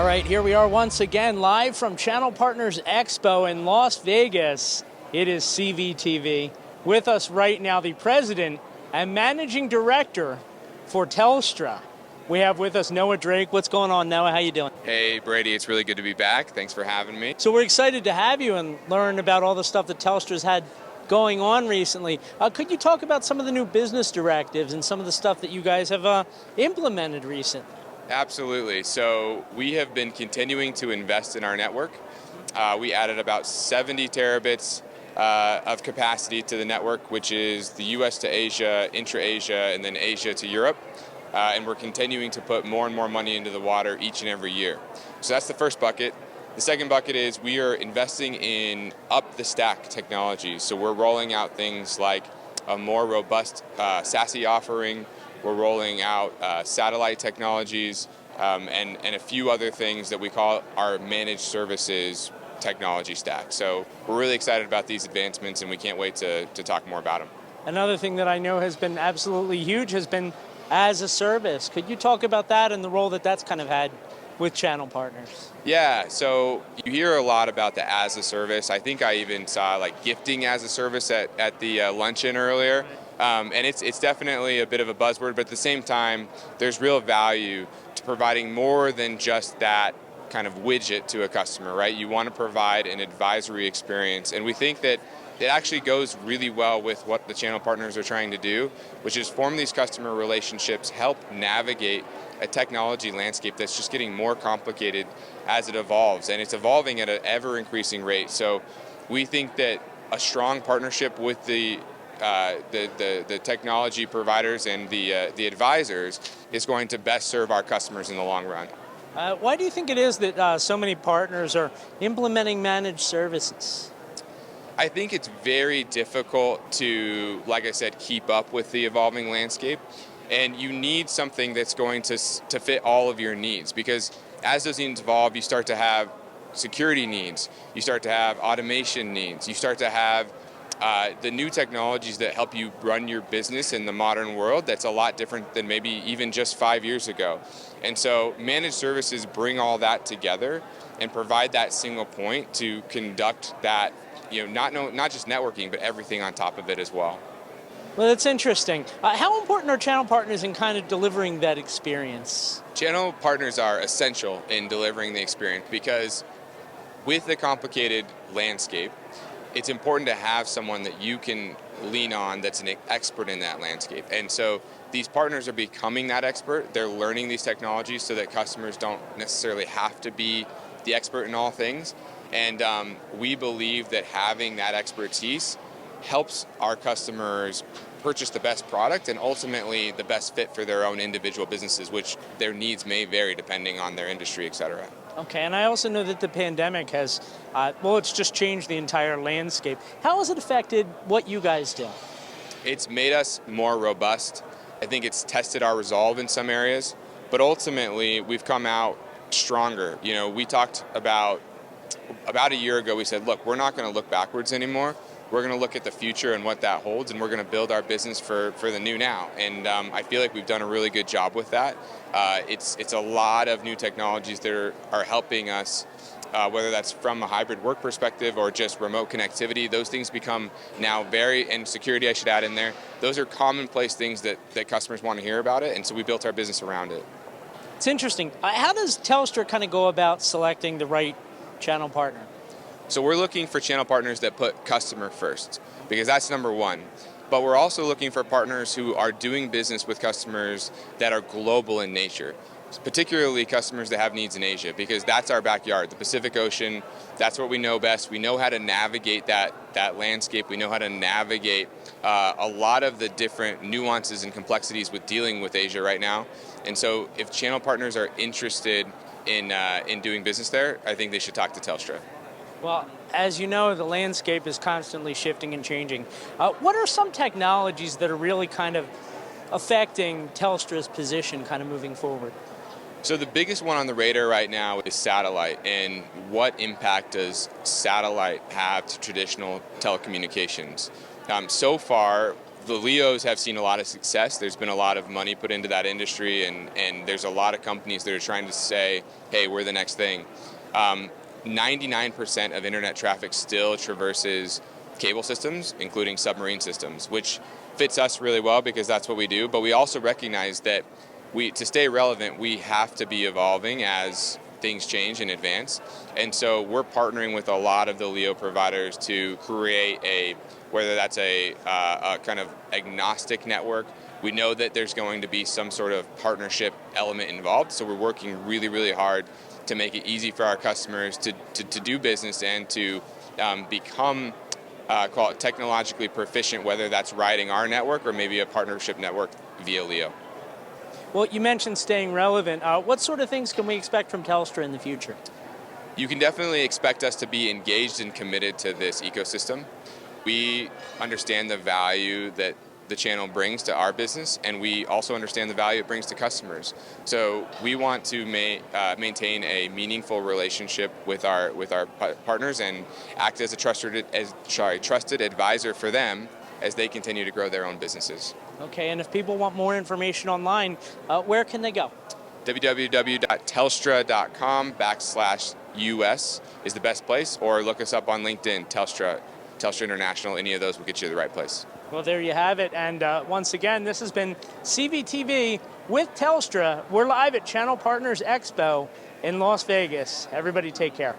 right, here we are once again live from Channel Partners Expo in Las Vegas. It is CVTV. With us right now, the president and managing director for Telstra. We have with us Noah Drake. What's going on, Noah? How you doing? Hey, Brady. It's really good to be back. Thanks for having me. So we're excited to have you and learn about all the stuff that Telstra's had going on recently. Could you talk about some of the new business directives and some of the stuff that you guys have implemented recently? Absolutely. So we have been continuing to invest in our network. We added about 70 terabits of capacity to the network, which is the US to Asia, intra-Asia, and then Asia to Europe. And we're continuing to put more and more money into the water each and every year. So that's the first bucket. The second bucket is we are investing in up-the-stack technologies. So we're rolling out things like a more robust SASE offering. We're rolling out satellite technologies and a few other things that we call our managed services technology stack. So we're really excited about these advancements, and we can't wait to talk more about them. Another thing that I know has been absolutely huge has been as a service. Could you talk about that and the role that that's kind of had with Channel Partners? Yeah, so you hear a lot about the as a service. I think I even saw like gifting as a service at the luncheon earlier. And it's definitely a bit of a buzzword, but at the same time, there's real value to providing more than just that kind of widget to a customer, right? You want to provide an advisory experience, and we think that it actually goes really well with what the channel partners are trying to do, which is form these customer relationships, help navigate a technology landscape that's just getting more complicated as it evolves, and it's evolving at an ever-increasing rate. So we think that a strong partnership with the technology providers and the advisors is going to best serve our customers in the long run. Why do you think it is that so many partners are implementing managed services? I think it's very difficult to, like I said, keep up with the evolving landscape, and you need something that's going to fit all of your needs, because as those needs evolve, you start to have security needs, you start to have automation needs, you start to have the new technologies that help you run your business in the modern world. That's a lot different than maybe even just 5 years ago. And so managed services bring all that together and provide that single point to conduct that, not just networking, but everything on top of it as well. Well, that's interesting. How important are channel partners in kind of delivering that experience? Channel partners are essential in delivering the experience, because with the complicated landscape, it's important to have someone that you can lean on that's an expert in that landscape. And so these partners are becoming that expert. They're learning these technologies so that customers don't necessarily have to be the expert in all things. And we believe that having that expertise helps our customers purchase the best product and ultimately the best fit for their own individual businesses, which their needs may vary depending on their industry, et cetera. Okay, and I also know that the pandemic has, it's just changed the entire landscape. How has it affected what you guys do? It's made us more robust. I think it's tested our resolve in some areas, but ultimately we've come out stronger. We talked about a year ago, we said, look, we're not going to look backwards anymore. We're going to look at the future and what that holds, and we're going to build our business for the new now. And I feel like we've done a really good job with that. It's a lot of new technologies that are helping us, whether that's from a hybrid work perspective or just remote connectivity. Those things become now and security I should add in there, those are commonplace things that customers want to hear about it, and so we built our business around it. It's interesting. How does Telstra kind of go about selecting the right channel partner? So we're looking for channel partners that put customer first, because that's number one. But we're also looking for partners who are doing business with customers that are global in nature, particularly customers that have needs in Asia, because that's our backyard, the Pacific Ocean. That's what we know best. We know how to navigate that landscape. We know how to navigate a lot of the different nuances and complexities with dealing with Asia right now. And so if channel partners are interested in doing business there, I think they should talk to Telstra. Well, as you know, the landscape is constantly shifting and changing. What are some technologies that are really kind of affecting Telstra's position kind of moving forward? So the biggest one on the radar right now is satellite, and what impact does satellite have to traditional telecommunications? So far, the LEOs have seen a lot of success. There's been a lot of money put into that industry, and there's a lot of companies that are trying to say, hey, we're the next thing. 99% of internet traffic still traverses cable systems, including submarine systems, which fits us really well because that's what we do. But we also recognize that to stay relevant, we have to be evolving as things change and advance. And so we're partnering with a lot of the LEO providers to create whether that's a kind of agnostic network. We know that there's going to be some sort of partnership element involved, so we're working really, really hard to make it easy for our customers to do business and to become call it technologically proficient, whether that's riding our network or maybe a partnership network via LEO. Well, you mentioned staying relevant. What sort of things can we expect from Telstra in the future? You can definitely expect us to be engaged and committed to this ecosystem. We understand the value that the channel brings to our business, and we also understand the value it brings to customers. So we want to maintain a meaningful relationship with our partners and act as a trusted advisor for them as they continue to grow their own businesses. Okay, and if people want more information online, where can they go? www.telstra.com/US is the best place, or look us up on LinkedIn, Telstra International. Any of those will get you to the right place. Well, there you have it. And once again, this has been CVTV with Telstra. We're live at Channel Partners Expo in Las Vegas. Everybody take care.